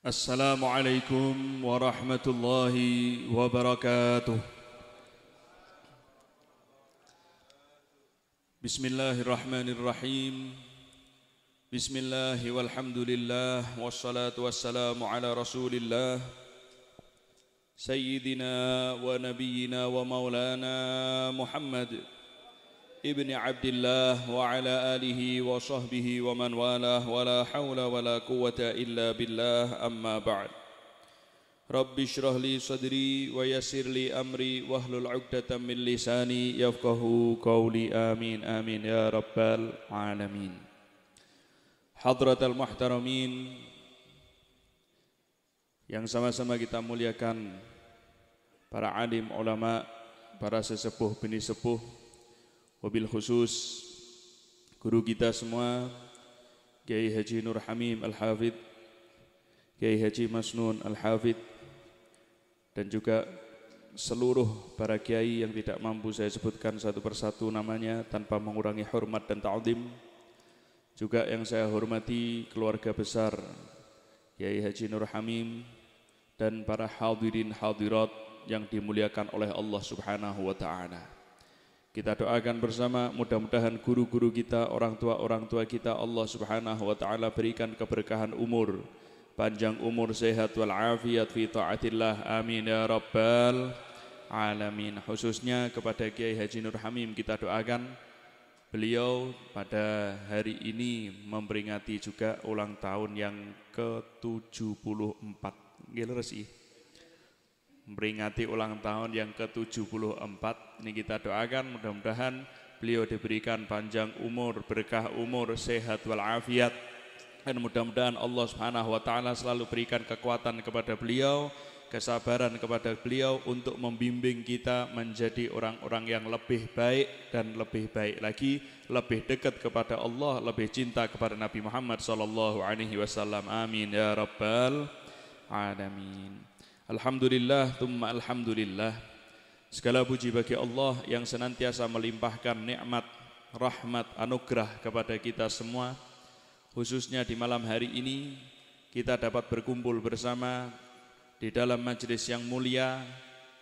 Assalamualaikum warahmatullahi wabarakatuh. Bismillahirrahmanirrahim. Bismillahi walhamdulillah wassalatu wassalamu ala rasulillah Sayyidina wa nabiyyina wa maulana Muhammad ibni Abdillah wa ala alihi wa sahbihi wa man walah wa la hawla wa la quwwata illa billah amma ba'd. Rabbi shrah li sadri wa yassir li amri wahlul 'uqdatam min lisani yafqahu qawli amin amin ya rabbal alamin. Hadratal muhtaramin yang sama-sama kita muliakan, para alim ulama, para sesepuh bini sepuh, wabil khusus guru kita semua, Kiai Haji Nur Hamim Al-Hafidh, Kiai Haji Masnun Al-Hafidh, dan juga seluruh para kiai yang tidak mampu saya sebutkan satu persatu namanya tanpa mengurangi hormat dan ta'zim. Juga yang saya hormati keluarga besar Kiai Haji Nur Hamim dan para hadirin hadirat yang dimuliakan oleh Allah Subhanahu wa taala. Kita doakan bersama, mudah-mudahan guru-guru kita, orang tua kita, Allah Subhanahu wa taala berikan keberkahan umur, panjang umur, sehat wal afiat fi taatillah. Amin ya rabbal alamin. Khususnya kepada Kiai Haji Nur Hamim kita doakan, beliau pada hari ini memperingati juga ulang tahun yang ke-74. Nggih sih. Memperingati ulang tahun yang ke-74. Ini kita doakan mudah-mudahan beliau diberikan panjang umur, berkah umur, sehat wal afiat, dan mudah-mudahan Allah Subhanahu wa taala selalu berikan kekuatan kepada beliau, kesabaran kepada beliau untuk membimbing kita menjadi orang-orang yang lebih baik dan lebih baik lagi, lebih dekat kepada Allah, lebih cinta kepada Nabi Muhammad sallallahu alaihi wasallam. Amin ya rabbal alamin. Alhamdulillah, thumma alhamdulillah. Segala puji bagi Allah yang senantiasa melimpahkan nikmat, rahmat, anugerah kepada kita semua. Khususnya di malam hari ini kita dapat berkumpul bersama di dalam majlis yang mulia,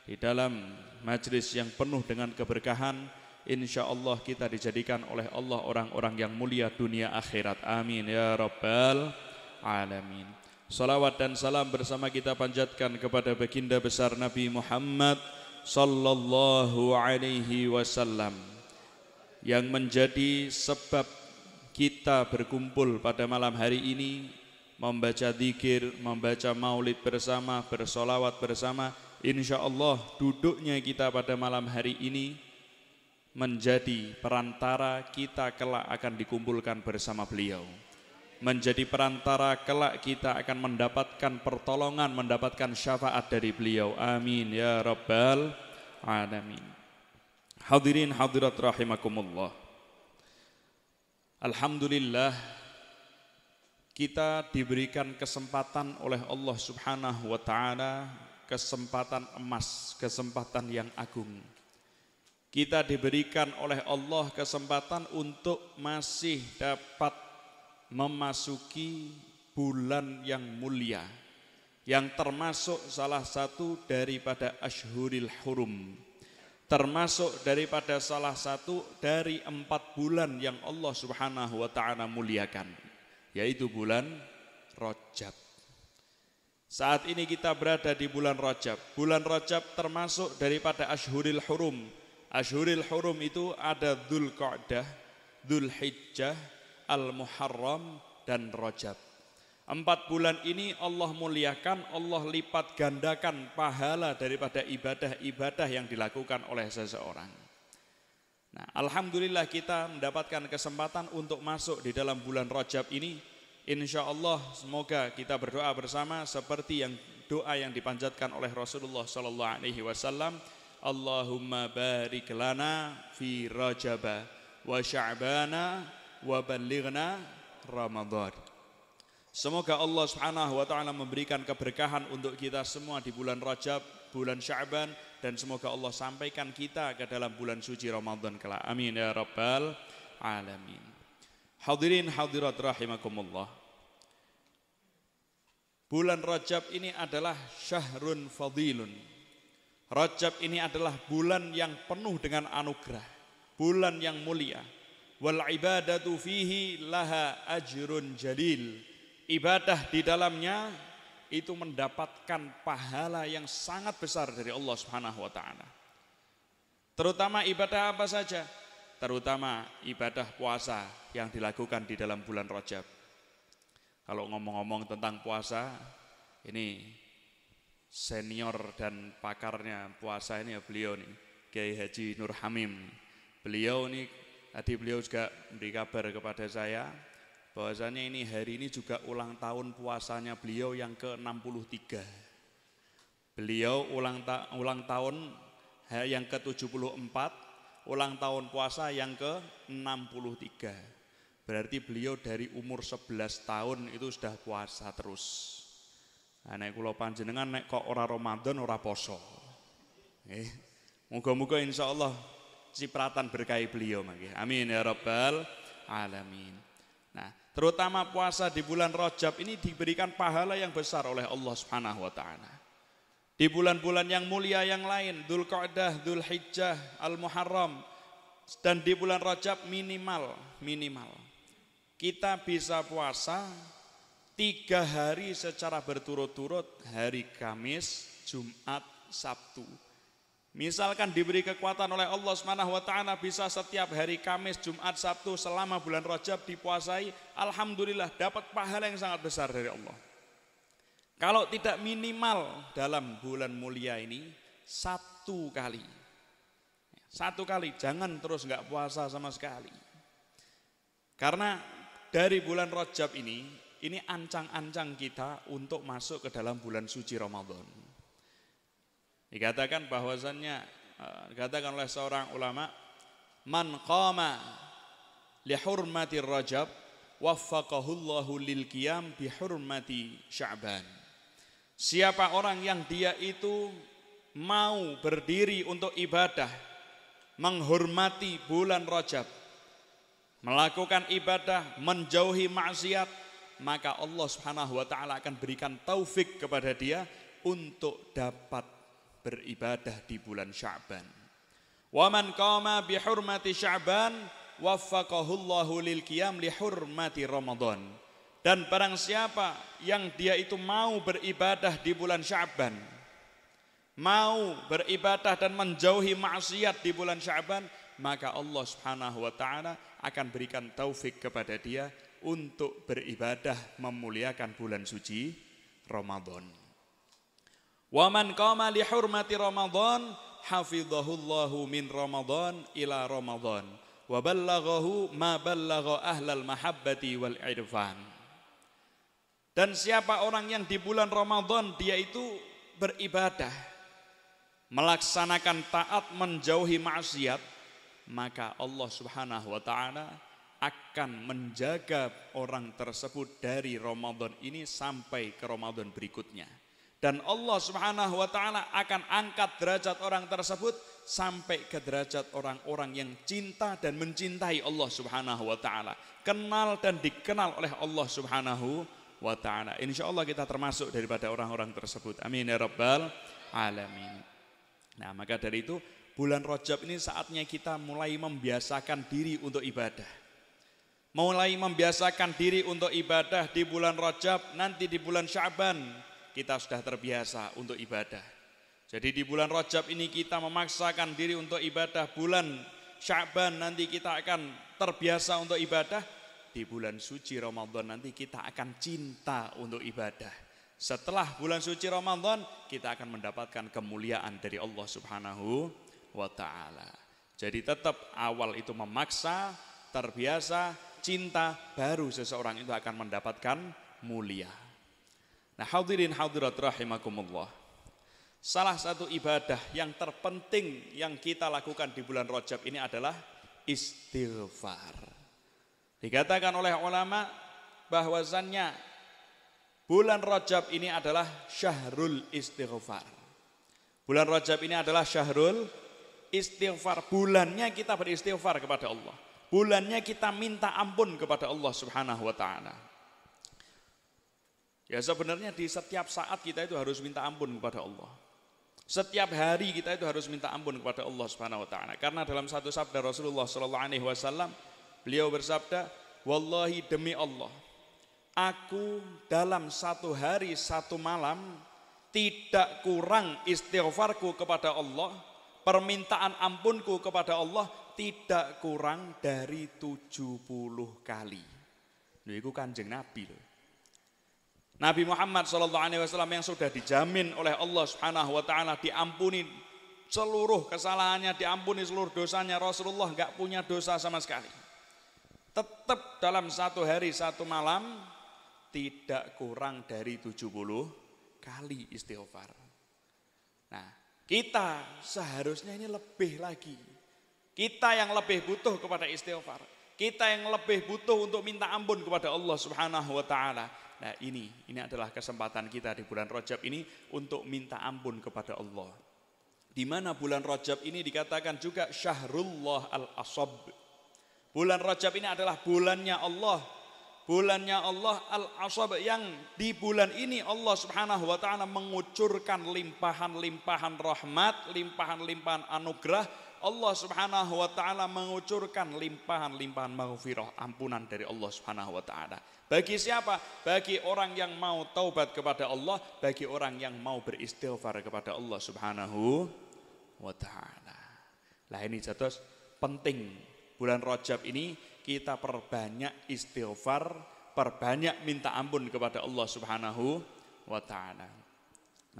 di dalam majlis yang penuh dengan keberkahan. Insya Allah kita dijadikan oleh Allah orang-orang yang mulia dunia akhirat. Amin ya rabbal alamin. Salawat dan salam bersama kita panjatkan kepada baginda besar Nabi Muhammad sallallahu alaihi wasallam yang menjadi sebab kita berkumpul pada malam hari ini, membaca zikir, membaca maulid bersama, bersolawat bersama. Insya Allah duduknya kita pada malam hari ini menjadi perantara kita kelak akan dikumpulkan bersama beliau, menjadi perantara kelak kita akan mendapatkan pertolongan, mendapatkan syafaat dari beliau. Amin ya rabbal alamin. Hadirin hadirat rahimakumullah. Alhamdulillah kita diberikan kesempatan oleh Allah Subhanahu wa taala, kesempatan emas, kesempatan yang agung. Kita diberikan oleh Allah kesempatan untuk masih dapat memasuki bulan yang mulia, yang termasuk salah satu daripada Ashhuril Hurum, termasuk daripada salah satu dari 4 bulan yang Allah Subhanahu wa taala muliakan, yaitu bulan Rajab. Saat ini kita berada di bulan Rajab. Bulan Rajab termasuk daripada Ashhuril Hurum. Ashhuril Hurum itu ada Dzulqa'dah, Dzulhijjah, Al-Muharram, dan Rajab. 4 bulan ini Allah muliakan, Allah lipat gandakan pahala daripada ibadah-ibadah yang dilakukan oleh seseorang. Nah, alhamdulillah kita mendapatkan kesempatan untuk masuk di dalam bulan Rajab ini. Insya Allah semoga kita berdoa bersama seperti yang doa yang dipanjatkan oleh Rasulullah sallallahu alaihi wasallam. Allahumma barik lana fi Rajaba wa Sya'bana wa ballighna Ramadan. Semoga Allah Subhanahu wa taala memberikan keberkahan untuk kita semua di bulan Rajab, bulan Sya'ban, dan semoga Allah sampaikan kita ke dalam bulan suci Ramadan kelak. Amin ya rabbal alamin. Hadirin hadirat rahimakumullah. Bulan Rajab ini adalah syahrun fadilun. Rajab ini adalah bulan yang penuh dengan anugerah, bulan yang mulia. Wal ibadatu fihi laha ajrun jalil. Ibadah di dalamnya itu mendapatkan pahala yang sangat besar dari Allah Subhanahu wa taala. Terutama ibadah apa saja? Terutama ibadah puasa yang dilakukan di dalam bulan Rajab. Kalau ngomong-ngomong tentang puasa, ini senior dan pakarnya puasa ini ya beliau nih, Kiai Haji Nur Hamim. Beliau nih, tadi beliau juga memberi kabar kepada saya bahwasanya ini hari ini juga ulang tahun puasanya beliau yang ke-63. Beliau ulang tahun yang ke-74, ulang tahun puasa yang ke-63. Berarti beliau dari umur 11 tahun itu sudah puasa terus. Nah, nek kula panjenengan nek kok ora Ramadan ora poso. Moga-moga insyaallah cipratan berkahi beliau mangke. Amin ya rabbal alamin. Nah, terutama puasa di bulan Rajab ini diberikan pahala yang besar oleh Allah Subhanahu wa taala. Di bulan-bulan yang mulia yang lain, Dzulqa'dah, Dzulhijjah, Al-Muharram, dan di bulan Rajab minimal kita bisa puasa 3 hari secara berturut-turut, hari Kamis, Jumat, Sabtu. Misalkan diberi kekuatan oleh Allah Subhanahu wa taala bisa setiap hari Kamis, Jumat, Sabtu selama bulan Rajab dipuasai, alhamdulillah dapat pahala yang sangat besar dari Allah. Kalau tidak minimal dalam bulan mulia ini 1 kali. 1 kali, jangan terus enggak puasa sama sekali. Karena dari bulan Rajab ini ancang-ancang kita untuk masuk ke dalam bulan suci Ramadan. Dikatakan bahwasannya, dikatakan oleh seorang ulama, man qama li hurmati Rajab waffaqahullahu lil qiyam bi hurmati Sya'ban. Siapa orang yang dia itu mau berdiri untuk ibadah, menghormati bulan Rajab, melakukan ibadah, menjauhi maksiat, maka Allah Subhanahu wa taala akan berikan taufik kepada dia untuk dapat beribadah di bulan Sya'ban. Wa man qama bi hurmati Sya'ban waffaqahullahu lil qiyam li hurmati Ramadan. Dan barang siapa yang dia itu mau beribadah di bulan Sya'ban, mau beribadah dan menjauhi maksiat di bulan Sya'ban, maka Allah Subhanahu wa taala akan berikan taufik kepada dia untuk beribadah memuliakan bulan suci Ramadan. Wa man qama li hurmati Ramadan hafizahullahu min Ramadan ila Ramadan wa ballaghahu ma ballagha ahlal mahabbati wal irfan. Dan siapa orang yang di bulan Ramadan dia itu beribadah, melaksanakan taat, menjauhi maksiat, maka Allah Subhanahu wa taala akan menjaga orang tersebut dari Ramadan ini sampai ke Ramadan berikutnya. Dan Allah Subhanahu wa taala akan angkat derajat orang tersebut sampai ke derajat orang-orang yang cinta dan mencintai Allah Subhanahu wa taala, kenal dan dikenal oleh Allah Subhanahu wa taala. Insyaallah kita termasuk daripada orang-orang tersebut. Amin ya rabbal alamin. Nah, maka dari itu bulan Rajab ini saatnya kita mulai membiasakan diri untuk ibadah. Mulai membiasakan diri untuk ibadah di bulan Rajab, nanti di bulan Sya'ban kita sudah terbiasa untuk ibadah. Jadi di bulan Rajab ini kita memaksakan diri untuk ibadah, bulan Sya'ban nanti kita akan terbiasa untuk ibadah, di bulan suci Ramadan nanti kita akan cinta untuk ibadah. Setelah bulan suci Ramadan kita akan mendapatkan kemuliaan dari Allah Subhanahu wa ta'ala. Jadi tetap awal itu memaksa, terbiasa, cinta, baru seseorang itu akan mendapatkan mulia. Nah, hadirin hadirat rahimakumullah, salah satu ibadah yang terpenting yang kita lakukan di bulan Rajab ini adalah istighfar. Dikatakan oleh ulama bahwasannya bulan Rajab ini adalah syahrul istighfar. Bulan Rajab ini adalah syahrul istighfar. Bulannya kita beristighfar kepada Allah. Bulannya kita minta ampun kepada Allah Subhanahu wa taala. Ya sebenarnya di setiap saat kita itu harus minta ampun kepada Allah. Setiap hari kita itu harus minta ampun kepada Allah Subhanahu wa taala. Karena dalam satu sabda Rasulullah sallallahu alaihi wasallam, beliau bersabda, "Wallahi demi Allah, aku dalam satu hari satu malam tidak kurang istighfarku kepada Allah, permintaan ampunku kepada Allah tidak kurang dari 70 kali." Itu Kanjeng Nabi loh. Nabi Muhammad SAW yang sudah dijamin oleh Allah Subhanahu wa taala diampuni seluruh kesalahannya, diampuni seluruh dosanya. Rasulullah enggak punya dosa sama sekali. Tetap dalam satu hari satu malam tidak kurang dari 70 kali istighfar. Nah, kita seharusnya ini lebih lagi. Kita yang lebih butuh kepada istighfar. Kita yang lebih butuh untuk minta ampun kepada Allah Subhanahu wa taala. Nah, ini adalah kesempatan kita di bulan Rajab ini untuk minta ampun kepada Allah. Di mana bulan Rajab ini dikatakan juga Syahrullah al-Asab. Bulan Rajab ini adalah bulannya Allah. Bulannya Allah al-Asab, yang di bulan ini Allah Subhanahu wa taala mengucurkan limpahan-limpahan rahmat, limpahan-limpahan anugerah. Allah Subhanahu wa taala mengucurkan limpahan-limpahan maghfirah, ampunan dari Allah Subhanahu wa taala. Bagi siapa? Bagi orang yang mau taubat kepada Allah, bagi orang yang mau beristighfar kepada Allah Subhanahu wa taala. Lah ini jatuh penting bulan Rajab ini kita perbanyak istighfar, perbanyak minta ampun kepada Allah Subhanahu wa taala.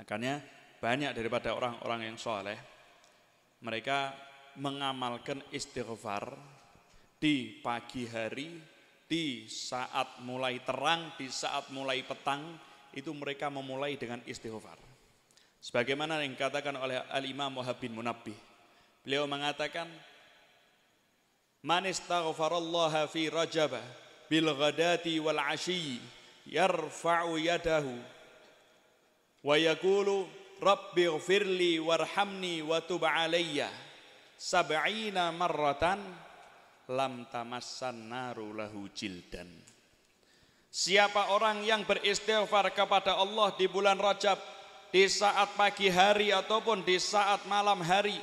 Makanya banyak daripada orang-orang yang soleh, mereka mengamalkan istighfar di pagi hari, di saat mulai terang, di saat mulai petang, itu mereka memulai dengan istighfar. Sebagaimana yang dikatakan oleh Al-Imam Wahab bin Munabbih. Beliau mengatakan, "Man istaghfarallaha fi Rajab bil ghadati wal 'ashyi yarfa'u yadahu wa yaqulu Rabbi ighfirli warhamni wa tub 'alayya 70 marratan lam tamassan naru lahu jildan." Siapa orang yang beristighfar kepada Allah di bulan Rajab, di saat pagi hari ataupun di saat malam hari,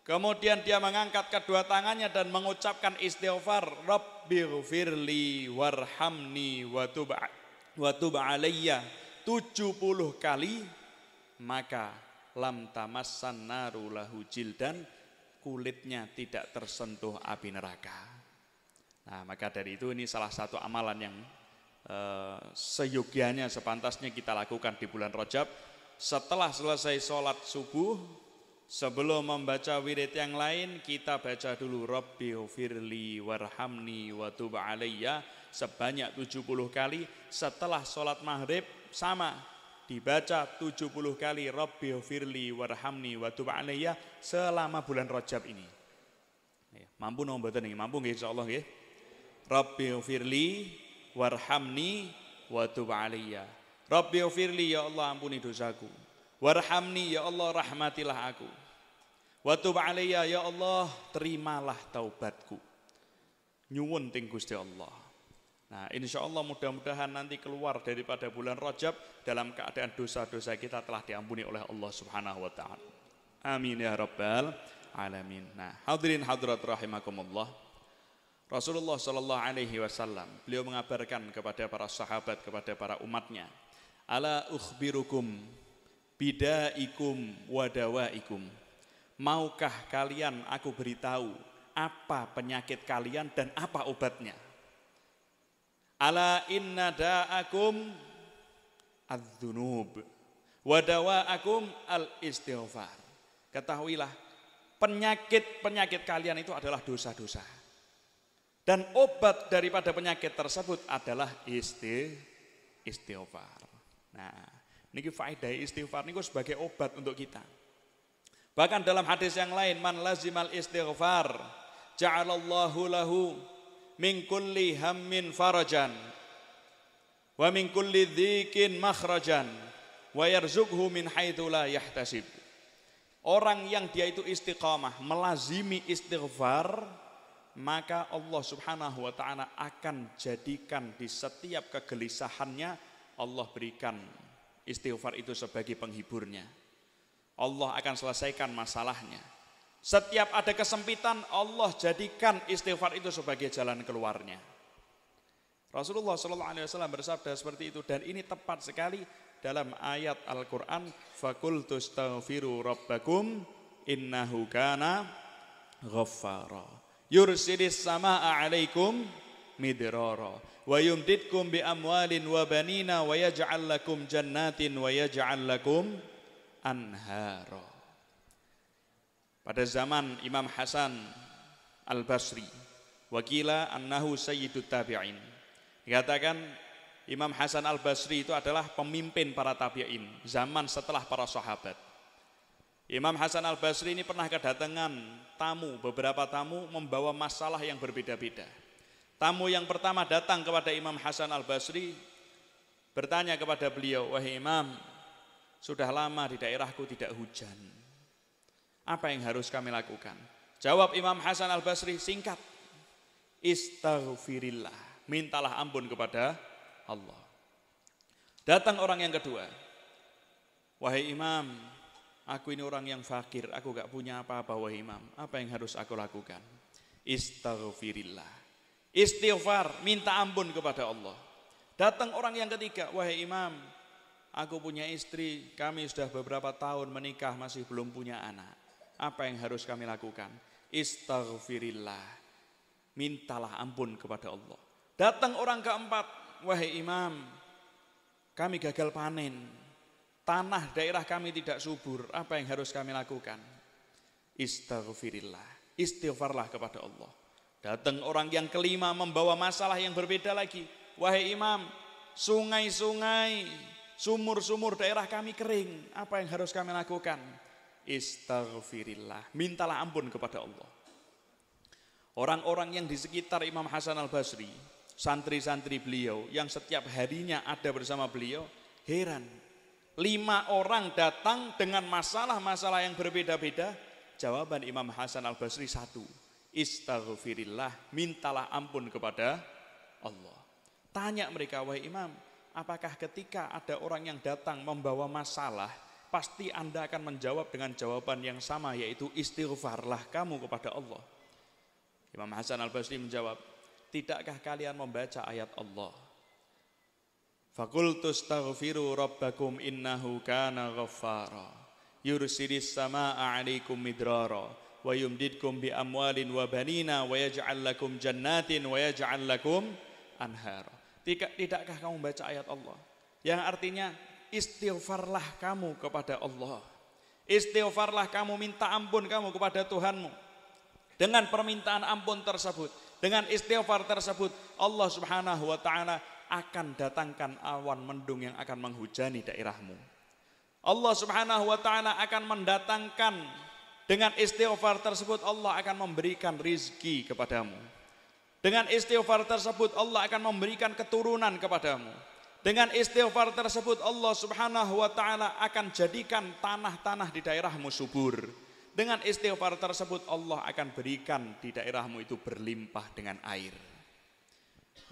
kemudian dia mengangkat kedua tangannya dan mengucapkan istighfar, Rabbighfirli warhamni wa tub 'alayya 70 kali, maka lam tamassan naru lahu jildan, kulitnya tidak tersentuh api neraka. Nah, maka dari itu ini salah satu amalan yang seyogianya sepantasnya kita lakukan di bulan Rajab. Setelah selesai sholat subuh, sebelum membaca wirid yang lain, kita baca dulu Rabbighfirli warhamni wa tub 'alayya sebanyak 70 kali. Setelah sholat maghrib sama, dibaca 70 kali Rabbighfirli warhamni wa tub 'alayya selama bulan Rajab ini. Mampu nomor mboten nggih? Mampu nggih insyaallah nggih. Rabbighfirli warhamni wa tub 'alayya. Rabbighfirli, ya Allah ampuni dosaku. Warhamni, ya Allah rahmatilah aku. Wa tub 'alayya, ya Allah terimalah taubatku. Nyuwun ting Gusti Allah. Nah, insya Allah mudah-mudahan nanti keluar daripada bulan Rajab dalam keadaan dosa-dosa kita telah diampuni oleh Allah Subhanahu wa taala. Amin ya rabbal alamin. Nah, hadirin hadirat rahimakumullah. Rasulullah sallallahu alaihi wasallam beliau mengabarkan kepada para sahabat, kepada para umatnya, ala ukhbirukum bidaikum wadawaikum. Maukah kalian aku beritahu apa penyakit kalian dan apa obatnya? Ala inna da'akum adz-dzunub wa dawa'akum al-istighfar. Ketahuilah, penyakit-penyakit kalian itu adalah dosa-dosa. Dan obat daripada penyakit tersebut adalah istighfar. Nah, ini faedah istighfar ini sebagai obat untuk kita. Bahkan dalam hadis yang lain, man lazimal istighfar ja'alallahu lahu min kulli hammin farajan wa min kulli dhikin makhrajan wa yarzuqhu min haitsu la yahtasib. Orang yang dia itu istiqamah, melazimi istighfar, maka Allah Subhanahu wa taala akan jadikan di setiap kegelisahannya, Allah berikan istighfar itu sebagai penghiburnya. Allah akan selesaikan masalahnya. Setiap ada kesempitan, Allah jadikan istighfar itu sebagai jalan keluarnya. Rasulullah SAW bersabda seperti itu, dan ini tepat sekali dalam ayat Al-Quran, فَقُلْتُ اسْتَغْفِرُوا رَبَّكُمْ إِنَّهُ كَانَ غَفَّارًا يُرْسِلِ السَّمَاءَ عَلَيْكُمْ مِدْرَارًا وَيُمْدِدْكُمْ بِأَمْوَالٍ وَبَنِينَ وَيَجْعَلْ لَكُمْ جَنَّاتٍ وَيَجْعَلْ لَكُمْ أَنْهَارًا. Pada zaman Imam Hasan Al-Basri, wakila annahu sayyidut tabi'in, dikatakan Imam Hasan Al-Basri itu adalah pemimpin para tabi'in zaman setelah para sahabat. Imam Hasan Al-Basri ini pernah kedatangan tamu, beberapa tamu membawa masalah yang berbeda-beda. Tamu yang pertama datang kepada Imam Hasan Al-Basri, bertanya kepada beliau, wahai Imam, sudah lama di daerahku tidak hujan. Apa yang harus kami lakukan? Jawab Imam Hasan Al-Basri singkat, istaghfirillah, mintalah ampun kepada Allah. Datang orang yang kedua, wahai Imam, aku ini orang yang fakir, aku gak punya apa-apa wahai Imam, apa yang harus aku lakukan? Istaghfirillah, istighfar, minta ampun kepada Allah. Datang orang yang ketiga, wahai Imam, aku punya istri, kami sudah beberapa tahun menikah masih belum punya anak. Apa yang harus kami lakukan? Istaghfirillah, mintalah ampun kepada Allah. Datang orang keempat, wahai Imam, kami gagal panen, tanah daerah kami tidak subur, apa yang harus kami lakukan? Istaghfirillah, istighfarlah kepada Allah. Datang orang yang kelima membawa masalah yang berbeda lagi, wahai Imam, sungai-sungai, sumur-sumur daerah kami kering, apa yang harus kami lakukan? Istaghfirillah, mintalah ampun kepada Allah. Orang-orang yang di sekitar Imam Hasan Al-Basri, santri-santri beliau yang setiap harinya ada bersama beliau, heran. 5 orang datang dengan masalah-masalah yang berbeda-beda. Jawaban Imam Hasan Al-Basri satu, istaghfirillah, mintalah ampun kepada Allah. Tanya mereka, wahai Imam, apakah ketika ada orang yang datang membawa masalah, pasti Anda akan menjawab dengan jawaban yang sama, yaitu istighfarlah kamu kepada Allah? Imam Hasan Al-Basri menjawab, tidakkah kalian membaca ayat Allah? Faqultu astaghfiru rabbakum innahu kana ghaffara yursilis samaa'a 'alaikum midrara wa yumdidkum bi amwalin wa banina wa yaj'al lakum jannatin wa yaj'al lakum anhara. Tidakkah kamu membaca ayat Allah yang artinya istighfarlah kamu kepada Allah, istighfarlah kamu, minta ampun kamu kepada Tuhanmu. Dengan permintaan ampun tersebut, dengan istighfar tersebut, Allah Subhanahu wa ta'ala akan datangkan awan mendung yang akan menghujani daerahmu. Allah Subhanahu wa ta'ala akan mendatangkan, dengan istighfar tersebut Allah akan memberikan rizki kepadamu. Dengan istighfar tersebut Allah akan memberikan keturunan kepadamu. Dengan istighfar tersebut Allah Subhanahu wa ta'ala akan jadikan tanah-tanah di daerahmu subur. Dengan istighfar tersebut Allah akan berikan di daerahmu itu berlimpah dengan air.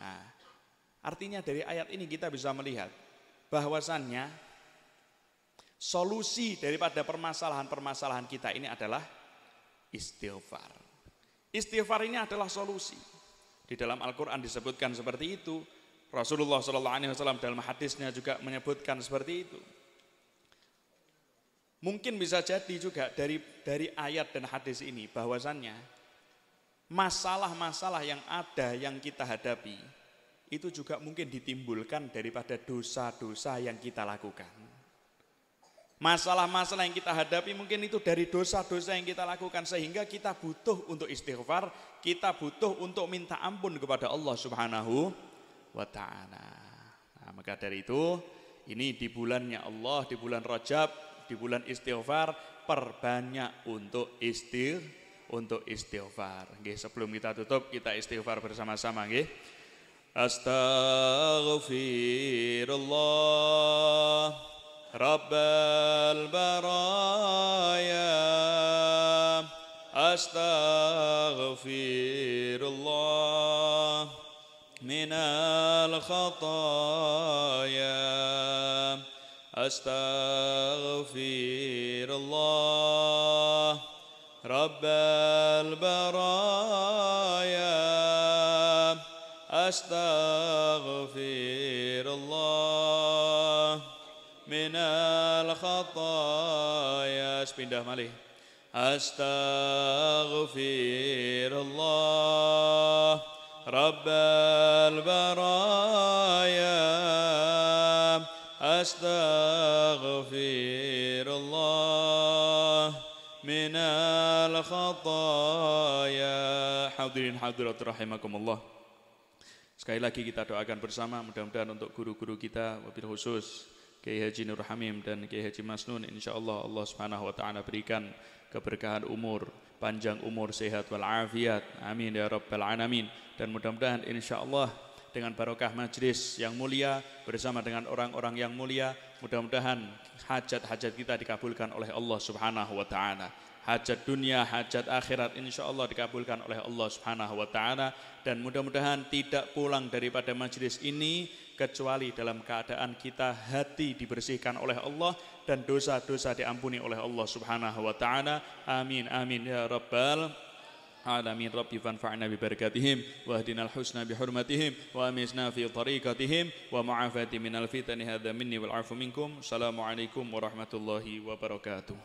Nah, artinya dari ayat ini kita bisa melihat bahwasannya solusi daripada permasalahan-permasalahan kita ini adalah istighfar. Istighfar ini adalah solusi. Di dalam Al-Quran disebutkan seperti itu. Rasulullah SAW dalam hadisnya juga menyebutkan seperti itu. Mungkin bisa jadi juga dari ayat dan hadis ini bahwasannya masalah-masalah yang ada yang kita hadapi itu juga mungkin ditimbulkan daripada dosa-dosa yang kita lakukan. Masalah-masalah yang kita hadapi mungkin itu dari dosa-dosa yang kita lakukan, sehingga kita butuh untuk istighfar, kita butuh untuk minta ampun kepada Allah Subhanahu wa ta'ala. Nah, maka dari itu ini di bulannya Allah, di bulan Rajab, di bulan istighfar, perbanyak untuk istighfar. Nggih, sebelum kita tutup kita istighfar bersama-sama nggih. Astaghfirullah Rabbal baraya, astaghfirullah minal khataya, Astaghfirullah Rabbal baraya. Astaghfirullah minal khataya. Sepindah malih. Astaghfirullah Rabbal baraya. Astaghfirullah minal khataya. Hadirin hadirat rahimakumullah. Sekali lagi kita doakan bersama, mudah-mudahan untuk guru-guru kita, wabil khusus Kiai Haji Nur Hamim dan Kiai Haji Masnun, insyaallah Allah Subhanahu wa taala berikan keberkahan umur, panjang umur, sehat wal afiat. Amin ya rabbal alamin. Dan mudah-mudahan insyaallah dengan barokah majlis yang mulia bersama dengan orang-orang yang mulia, mudah-mudahan hajat-hajat kita dikabulkan oleh Allah Subhanahu wa taala. Hajat dunia, hajat akhirat insyaallah dikabulkan oleh Allah Subhanahu wa taala, dan mudah-mudahan tidak pulang daripada majlis ini kecuali dalam keadaan kita hati dibersihkan oleh Allah dan dosa-dosa diampuni oleh Allah Subhanahu wa taala. Amin amin ya rabbal alamin. Rabbi fanfa'na bi barakatihim wa hdinal husna bi hurmatihim wa amisna fi tariqatihim wa mu'afati minal fitani hadza minni wal afu minkum. Assalamualaikum warahmatullahi wabarakatuh.